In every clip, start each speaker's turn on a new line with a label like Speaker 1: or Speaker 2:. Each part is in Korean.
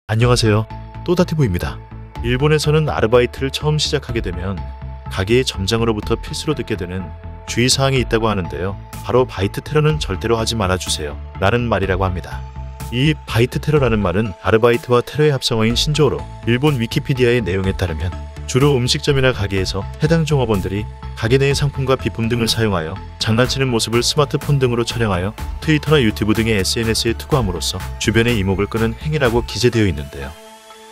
Speaker 1: 안녕하세요. 또다티브입니다. 일본에서는 아르바이트를 처음 시작하게 되면 가게의 점장으로부터 필수로 듣게 되는 주의사항이 있다고 하는데요. 바로 바이트 테러는 절대로 하지 말아주세요 라는 말이라고 합니다. 이 바이트 테러라는 말은 아르바이트와 테러의 합성어인 신조어로 일본 위키피디아의 내용에 따르면 주로 음식점이나 가게에서 해당 종업원들이 가게 내의 상품과 비품 등을 사용하여 장난치는 모습을 스마트폰 등으로 촬영하여 트위터나 유튜브 등의 SNS에 투구함으로써 주변의 이목을 끄는 행위라고 기재되어 있는데요.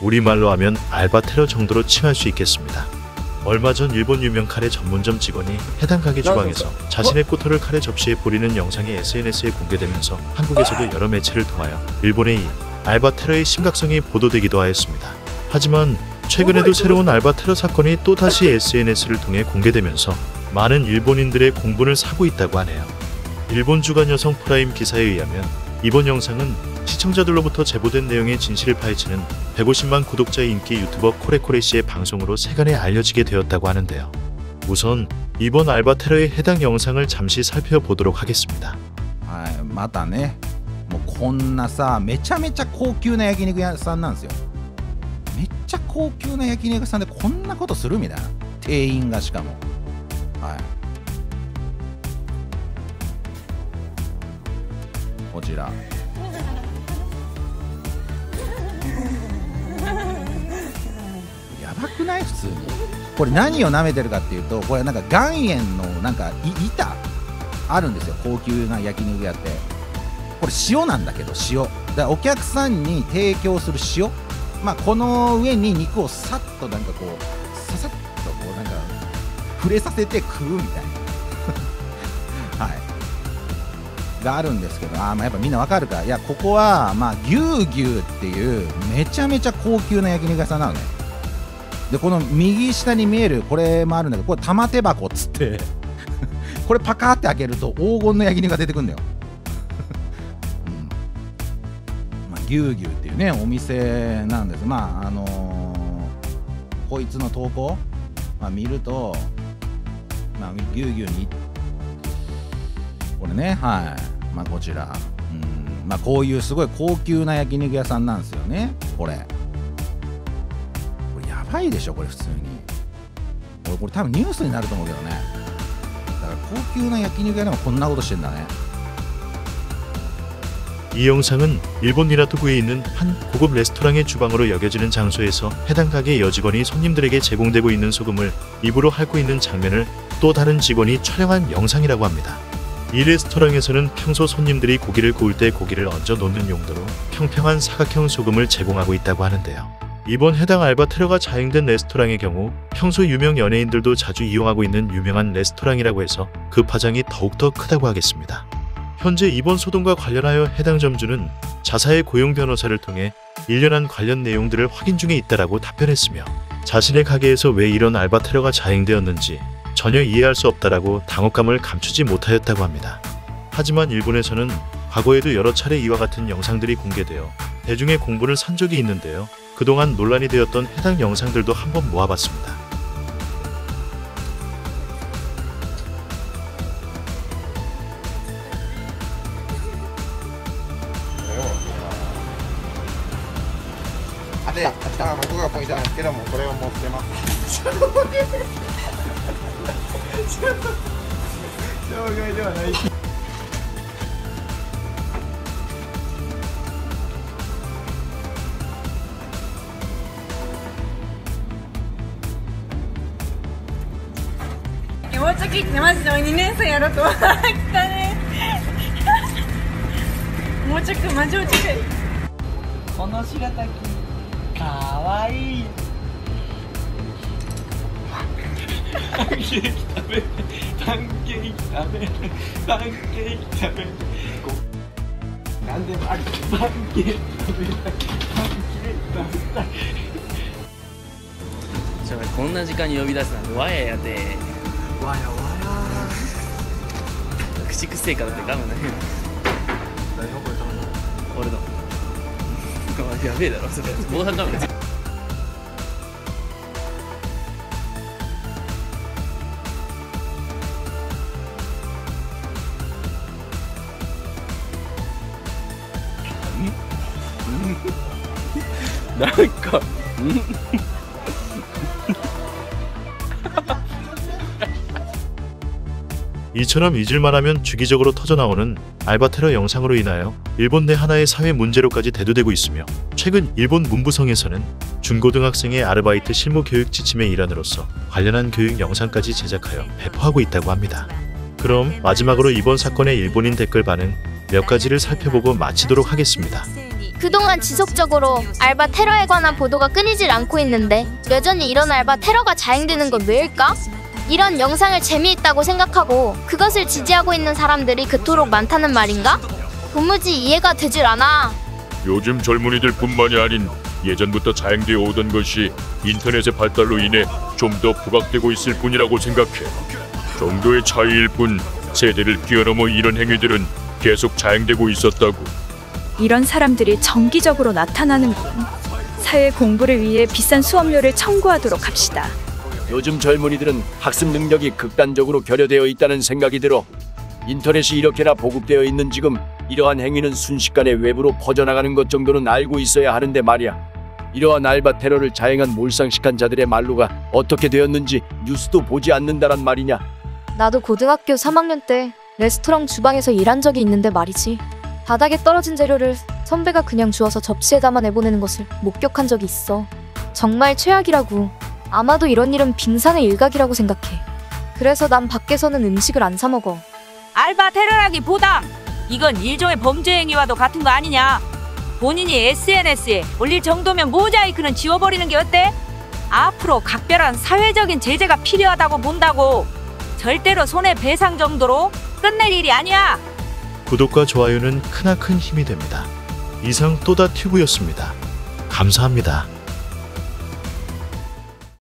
Speaker 1: 우리말로 하면 알바 테러 정도로 칭할 수 있겠습니다. 얼마 전 일본 유명 카레 전문점 직원이 해당 가게 주방에서 자신의 꼬털을 카레 접시에 뿌리는 영상이 SNS에 공개되면서 한국에서도 여러 매체를 통하여 일본의 이 알바 테러의 심각성이 보도되기도 하였습니다. 하지만 최근에도 새로운 알바 테러 사건이 또다시 SNS를 통해 공개되면서 많은 일본인들의 공분을 사고 있다고 하네요. 일본 주간 여성 프라임 기사에 의하면 이번 영상은 시청자들로부터 제보된 내용의 진실을 파헤치는 150만 구독자의 인기 유튜버 코레코레 씨의 방송으로 세간에 알려지게 되었다고 하는데요. 우선 이번 알바 테러의 해당 영상을 잠시 살펴보도록 하겠습니다.
Speaker 2: またね、もうこんなさ、めちゃめちゃ高級な焼肉屋さんなんですよ。めっちゃ高級な焼肉屋さんでこんなことするみたいな。店員がしかも。はい。こちら。やばくない普通に。これ何を舐めてるかっていうと、これなんか岩塩のなんか板あるんですよ。高級な焼肉屋って。これ塩なんだけど塩。だからお客さんに提供する塩。まあ、この上に肉をさっとなんかこうささっとこうなんか触れさせて食うみたいなはいがあるんですけど、まあやっぱみんなわかるか。いやここはまあ牛牛っていうめちゃめちゃ高級な焼肉屋さんなのね。でこの右下に見えるこれもあるんだけど、これ玉手箱っつってこれパカーって開けると黄金の焼肉が出てくるんだよ牛牛っていうねお店なんです。まあこいつの投稿、まあ、見ると、まあ、牛牛にこれね、はい、まあこちら、まあこういうすごい高級な焼肉屋さんなんですよね。これやばいでしょこれ普通に。これ多分ニュースになると思うけどね。だから高級な焼肉屋でもこんなことしてんだね。
Speaker 1: 이 영상은 일본 니라토구에 있는 한 고급 레스토랑의 주방으로 여겨지는 장소에서 해당 가게 여직원이 손님들에게 제공되고 있는 소금을 입으로 핥고 있는 장면을 또 다른 직원이 촬영한 영상이라고 합니다. 이 레스토랑에서는 평소 손님들이 고기를 구울 때 고기를 얹어 놓는 용도로 평평한 사각형 소금을 제공하고 있다고 하는데요. 이번 해당 알바 테러가 자행된 레스토랑의 경우 평소 유명 연예인들도 자주 이용하고 있는 유명한 레스토랑이라고 해서 그 파장이 더욱더 크다고 하겠습니다. 현재 이번 소동과 관련하여 해당 점주는 자사의 고용 변호사를 통해 1년한 관련 내용들을 확인 중에 있다라고 답변했으며 자신의 가게에서 왜 이런 알바 테러가 자행되었는지 전혀 이해할 수 없다라고 당혹감을 감추지 못하였다고 합니다. 하지만 일본에서는 과거에도 여러 차례 이와 같은 영상들이 공개되어 대중의 공분을 산 적이 있는데요. 그동안 논란이 되었던 해당 영상들도 한번 모아봤습니다.
Speaker 3: で、ここがポイントなんですけども、これをもう捨てます。障害ではない。
Speaker 4: もうちょきってマジで2年生やろと来たねもうちょくマジおちくこのしがたきかわいいパンケーキ食べてパンケーキ食べてパンケーキ食べて何でもありパンケーキ食べたいパンケーキ食べたい
Speaker 5: ちょこんな時間に呼び出すなんてわややで
Speaker 3: わやわや
Speaker 5: 口くせえからってガムない
Speaker 3: 誰のこれ食べたの
Speaker 5: 俺のやべえだろそれ防犯カメラなんか
Speaker 1: 이처럼 잊을만 하면 주기적으로 터져나오는 알바 테러 영상으로 인하여 일본 내 하나의 사회 문제로까지 대두되고 있으며 최근 일본 문부성에서는 중고등학생의 아르바이트 실무 교육 지침의 일환으로서 관련한 교육 영상까지 제작하여 배포하고 있다고 합니다. 그럼 마지막으로 이번 사건의 일본인 댓글 반응 몇 가지를 살펴보고 마치도록 하겠습니다.
Speaker 6: 그동안 지속적으로 알바 테러에 관한 보도가 끊이질 않고 있는데 여전히 이런 알바 테러가 자행되는 건 왜일까? 이런 영상을 재미있다고 생각하고 그것을 지지하고 있는 사람들이 그토록 많다는 말인가? 도무지 이해가 되질 않아.
Speaker 7: 요즘 젊은이들 뿐만이 아닌 예전부터 자행되어 오던 것이 인터넷의 발달로 인해 좀 더 부각되고 있을 뿐이라고 생각해. 정도의 차이일 뿐 세대를 뛰어넘어 이런 행위들은 계속 자행되고 있었다고.
Speaker 8: 이런 사람들이 정기적으로 나타나는군. 사회 공부를 위해 비싼 수업료를 청구하도록 합시다.
Speaker 9: 요즘 젊은이들은 학습 능력이 극단적으로 결여되어 있다는 생각이 들어. 인터넷이 이렇게나 보급되어 있는 지금 이러한 행위는 순식간에 외부로 퍼져나가는 것 정도는 알고 있어야 하는데 말이야. 이러한 알바 테러를 자행한 몰상식한 자들의 말로가 어떻게 되었는지 뉴스도 보지 않는다란 말이냐.
Speaker 10: 나도 고등학교 3학년 때 레스토랑 주방에서 일한 적이 있는데 말이지. 바닥에 떨어진 재료를 선배가 그냥 주워서 접시에 담아 내보내는 것을 목격한 적이 있어. 정말 최악이라고. 아마도 이런 일은 빙산의 일각이라고 생각해. 그래서 난 밖에서는 음식을 안 사 먹어.
Speaker 11: 알바 테러라기보다 이건 일종의 범죄 행위와도 같은 거 아니냐. 본인이 SNS에 올릴 정도면 모자이크는 지워버리는 게 어때? 앞으로 각별한 사회적인 제재가 필요하다고 본다고. 절대로 손해배상 정도로 끝낼 일이 아니야.
Speaker 1: 구독과 좋아요는 크나큰 힘이 됩니다. 이상 또다튜브였습니다. 감사합니다.